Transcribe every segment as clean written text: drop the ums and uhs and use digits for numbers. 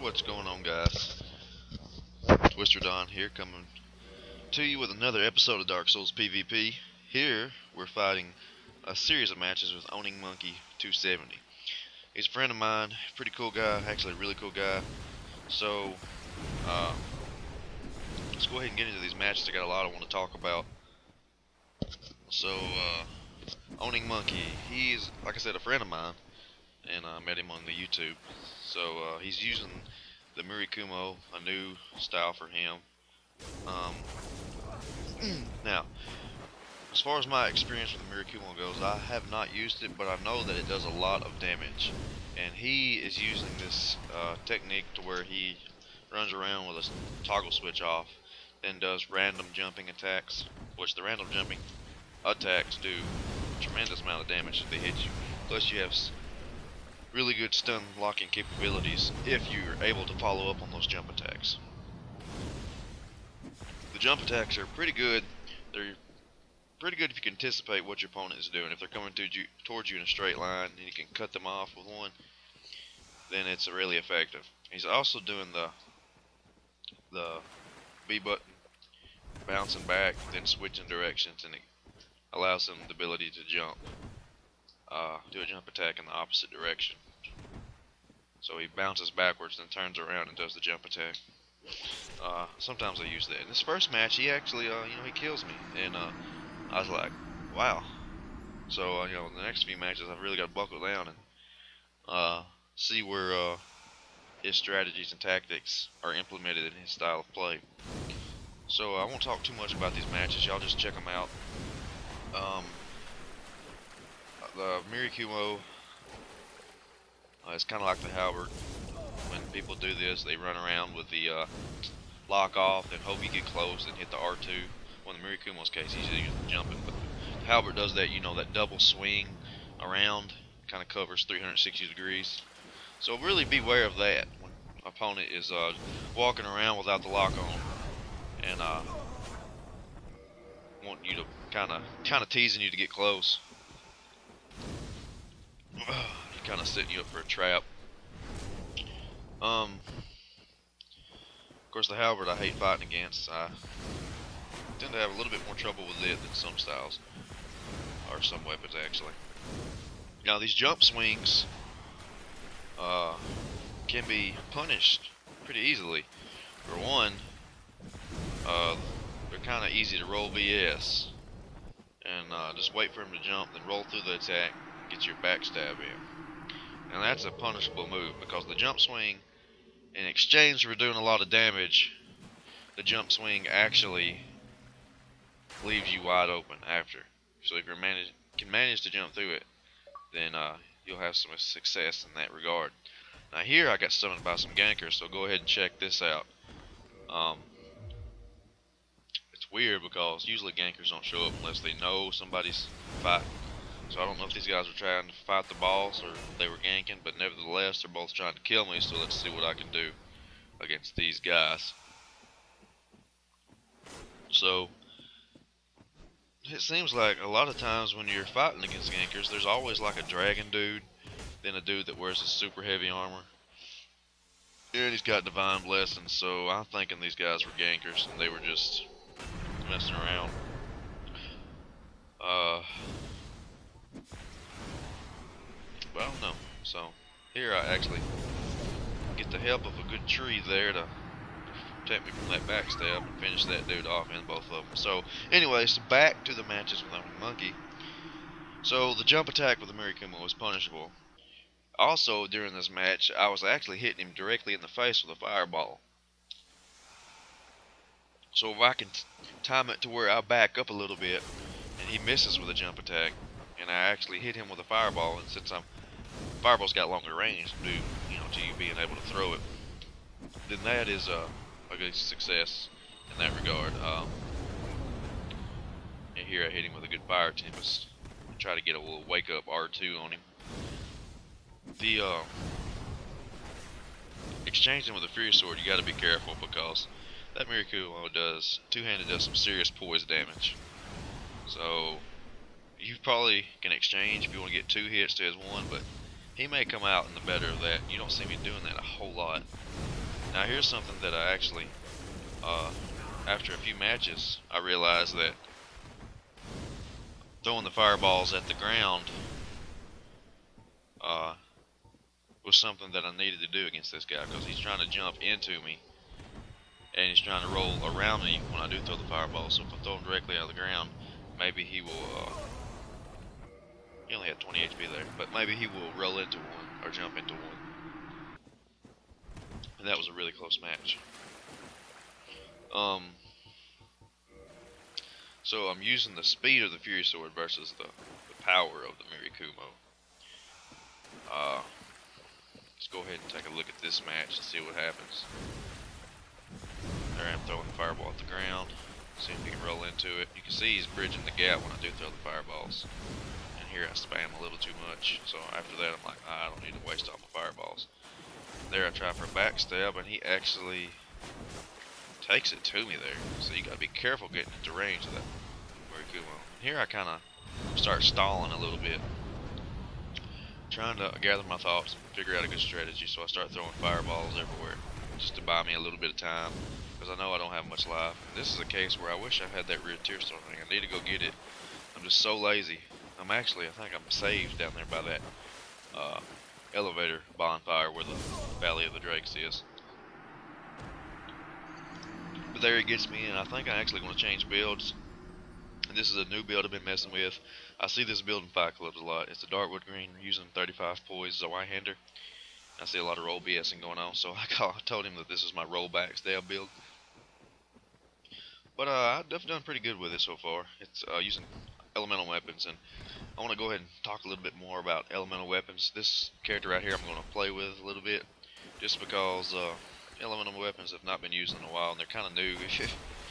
What's going on, guys? Twister Don here, coming to you with another episode of Dark Souls PvP. Here, we're fighting a series of matches with OwningMonkey270. He's a friend of mine, pretty cool guy, actually a really cool guy. So, let's go ahead and get into these matches. I got a lot I want to talk about. So, Owning Monkey, he's, like I said, a friend of mine, and I met him on the YouTube. So, he's using the Murakumo, a new style for him. Now, as far as my experience with the Murakumo goes, I have not used it, but I know that it does a lot of damage. And he is using this technique to where he runs around with a toggle switch off, then does random jumping attacks, which the random jumping attacks do a tremendous amount of damage if they hit you. Plus you have really good stun locking capabilities if you're able to follow up on those jump attacks. The jump attacks are pretty good. They're pretty good if you can anticipate what your opponent is doing. If they're coming towards you in a straight line and you can cut them off with one, then it's really effective. He's also doing the B button, bouncing back, then switching directions, and it allows him the ability to jump, do a jump attack in the opposite direction. So he bounces backwards, then turns around and does the jump attack. Sometimes I use that. In this first match, he actually, he kills me, and I was like, wow. So, the next few matches, I've really got to buckle down and see where his strategies and tactics are implemented in his style of play. So I won't talk too much about these matches. Y'all just check them out. The Murakumo is kind of like the halberd. When people do this, they run around with the lock off and hope you get close and hit the R2. Well, in the Murakumo's case, he's usually jumping, but the halberd does that, that double swing around, kind of covers 360 degrees. So really beware of that when an opponent is walking around without the lock on and wanting you to kind of teasing you to get close. He kind of setting you up for a trap. Of course, the halberd I hate fighting against. I tend to have a little bit more trouble with it than some styles, or some weapons actually. Now these jump swings can be punished pretty easily. For one, they're kind of easy to roll VS, and just wait for him to jump, then roll through the attack, get your backstab in. And that's a punishable move, because the jump swing, in exchange for doing a lot of damage, the jump swing actually leaves you wide open after. So if you can manage to jump through it, then you'll have some success in that regard. Now here I got summoned by some gankers, so go ahead and check this out. It's weird because usually gankers don't show up unless they know somebody's fighting. So I don't know if these guys were trying to fight the boss or they were ganking, but nevertheless they're both trying to kill me, so let's see what I can do against these guys. So it seems like a lot of times when you're fighting against gankers, there's always like a dragon dude, then a dude that wears a super heavy armor, and he's got divine blessings. So I'm thinking these guys were gankers and they were just messing around. But I don't know. So here I actually get the help of a good tree there to protect me from that backstab and finish that dude off in both of them. So anyways, back to the matches with Owning Monkey. So the jump attack with the Murakumo was punishable. Also during this match, I was actually hitting him directly in the face with a fireball. So if I can time it to where I back up a little bit and he misses with a jump attack, and I actually hit him with a fireball, and since fireball's got longer range due, to you being able to throw it, then that is a good success in that regard. And here I hit him with a good fire tempest. Try to get a little wake up R2 on him. The exchanging with a Fury Sword, you got to be careful, because that Murakumo two-handed does some serious poise damage. So you probably can exchange if you want to get 2 hits to his 1, but he may come out in the better of that. You don't see me doing that a whole lot. Now here's something that I actually, after a few matches, I realized that throwing the fireballs at the ground was something that I needed to do against this guy, because he's trying to jump into me and he's trying to roll around me when I do throw the fireball. So if I throw him directly out of the ground, maybe he will, he only had 20 HP there, but maybe he will roll into one or jump into one. And that was a really close match. So I'm using the speed of the Fury Sword versus the power of the Murakumo. Let's go ahead and take a look at this match and see what happens. There I am throwing the fireball at the ground. See if he can roll into it. You can see he's bridging the gap when I do throw the fireballs. And here I spam a little too much. So after that I'm like, I don't need to waste all my fireballs. There I try for a backstab and he actually takes it to me there. So you gotta be careful getting into range of that Murakumo. Here I kinda start stalling a little bit, trying to gather my thoughts and figure out a good strategy. So I start throwing fireballs everywhere just to buy me a little bit of time, because I know I don't have much life. And this is a case where I wish I had that red tier stone thing. I need to go get it. I'm just so lazy. I think I'm saved down there by that elevator bonfire where the Valley of the Drakes is. But there he gets me, and I think I'm actually going to change builds. And this is a new build I've been messing with. I see this build in Fight Clubs a lot. It's the Darkwood Green using 35 poise Zweihander. I see a lot of roll BSing going on, so I told him that this is my rollback stab build. But I've done pretty good with it so far. It's using elemental weapons, and I want to go ahead and talk a little bit more about elemental weapons. This character right here I'm going to play with a little bit, just because elemental weapons have not been used in a while, and they're kind of new.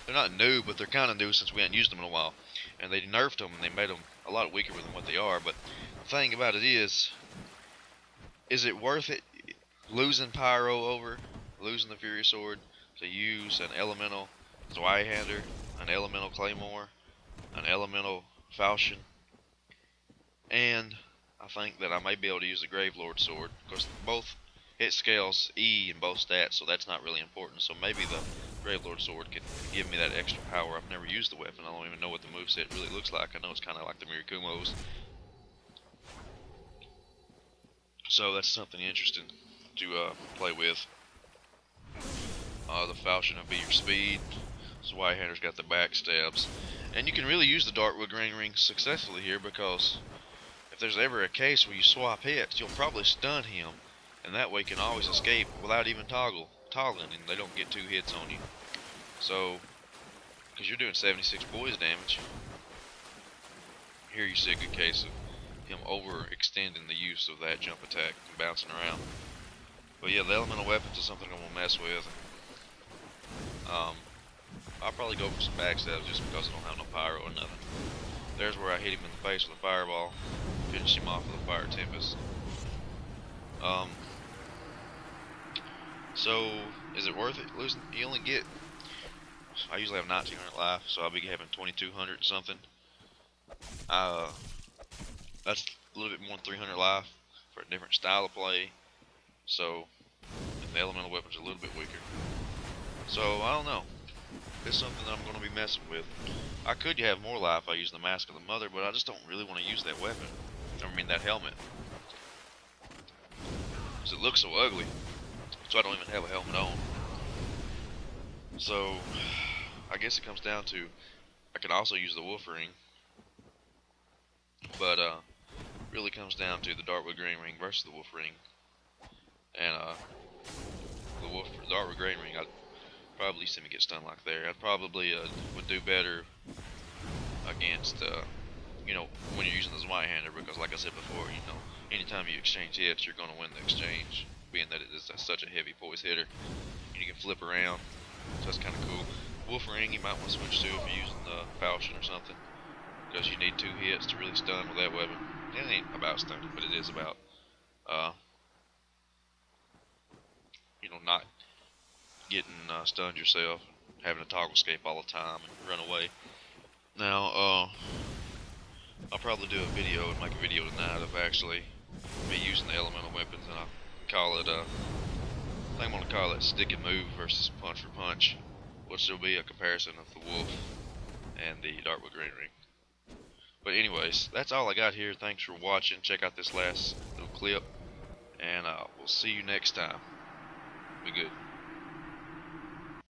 They're not new, but they're kind of new since we hadn't used them in a while. And they nerfed them, and they made them a lot weaker than what they are. But the thing about it is it worth it losing Pyro over losing the Fury Sword to use an elemental Zweihander, an elemental Claymore, an elemental Falchion? And I think that I may be able to use the Gravelord Sword, because both it scales E in both stats, so that's not really important. So maybe the Gravelord Sword can give me that extra power. I've never used the weapon. I don't even know what the moveset really looks like. I know it's kind of like the Murakumo's. So that's something interesting to play with. The Falchion will be your speed. Zweihander's got the backstabs. And you can really use the Darkwood Grain Ring successfully here, because if there's ever a case where you swap hits, you'll probably stun him. And that way you can always escape without even toggling, and they don't get 2 hits on you. So, because you're doing 76 poise damage, here you see a good case of him overextending the use of that jump attack and bouncing around. But yeah, the elemental weapons is something I'm going to mess with. I'll probably go for some backstabs just because I don't have no pyro or nothing. There's where I hit him in the face with a fireball, finish him off with a fire tempest. So, is it worth it losing? You only get, I usually have 1900 life, so I'll be having 2200 something. That's a little bit more than 300 life for a different style of play. So, and the elemental weapons are a little bit weaker. So, I don't know. It's something that I'm going to be messing with. I could have more life by using the Mask of the Mother, but I just don't really want to use that weapon. I mean, that helmet. Because it looks so ugly. So I don't even have a helmet on. So, I guess it comes down to, I could also use the Wolf Ring. But, really comes down to the Darkwood Green Ring versus the Wolf Ring. And, the Darkwood Green Ring, I'd probably see me get stunned like there. I'd probably would do better against, you know, when you're using the Zweihander, because like I said before, you know, anytime you exchange hits, you're going to win the exchange, being that it is such a heavy poise hitter. And you can flip around, so that's kind of cool. Wolf Ring, you might want to switch to if you're using the Falchion or something, because you need 2 hits to really stun with that weapon. It ain't about stunning, but it is about, you know, not getting stunned yourself, having to toggle escape all the time and run away. Now, I'll probably do a video and make a video tonight of actually me using the elemental weapons, and I'll call it, I think I'm I'm going to call it stick and move versus punch for punch, which will be a comparison of the wolf and the Dartwood Green Ring. But anyways, that's all I got here. Thanks for watching. Check out this last little clip, and we'll see you next time. Be good.